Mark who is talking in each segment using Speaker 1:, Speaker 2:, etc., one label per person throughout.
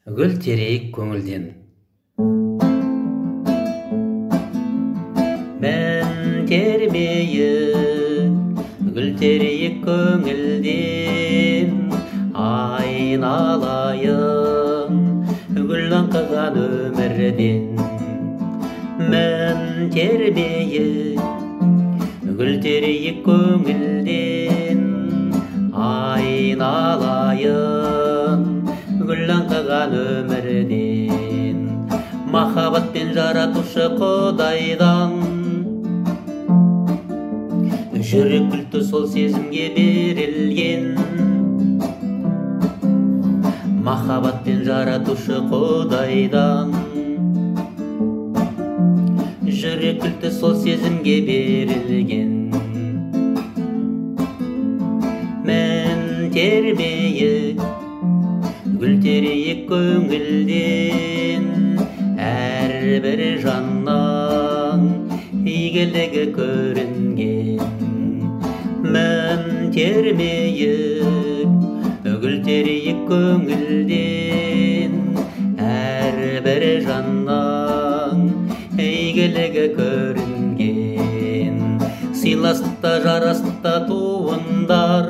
Speaker 1: Гүл терейік көңілден. Мен термейік, гүл терейік көңілден, айналайын гүл аңқыған өмірден. Мен термейік, гүл терейік көңілден, айналайын гүл аңқыған өмірден. Махаббатпен жаратушы Құдайдан жүрек кілті сол сезімге берілген. Махаббатпен жаратушы Құдайдан жүрек кілті сол сезімге берілген. Мен термейік, гүл терейік көңілден, әрбір жаннан игілігі көрінген. Мен термейік, гүл терейік көңілден, әрбір жаннан игілігі көрінген. Сыйластықта жарастықта туындар,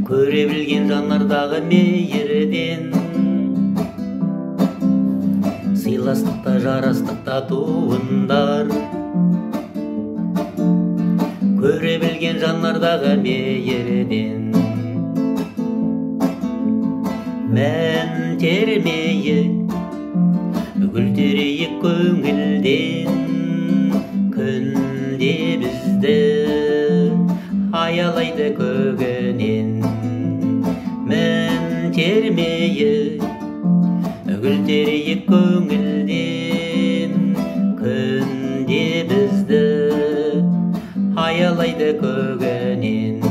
Speaker 1: көре білген жанардағы мейірден. Сыйластықта жарастықта туындар, көре білген жанардағы мейірден. Мен термейік, гүл терейік көңілден, күнде бізді аялайды көгінен. Мен термейік, гүл терейік көңілден, күнде бізді аялайды көгінен.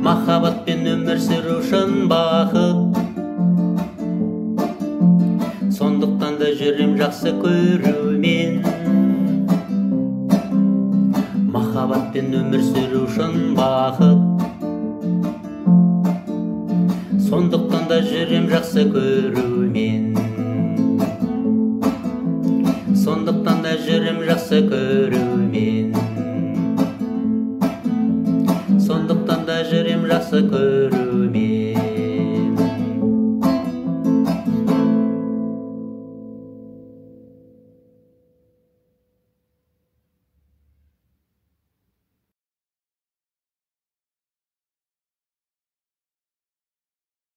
Speaker 1: Махаббатпен өмір сүру шын бақыт, сондықтан да жүрем жақсы көрумен. Махаббатпен өмір сүру шын бақыт, сондықтан да жүрем жақсы көрумен. Сондықтан да жүрем жақсы көрумен. Сондықтан да жүрем жақсы көрумен.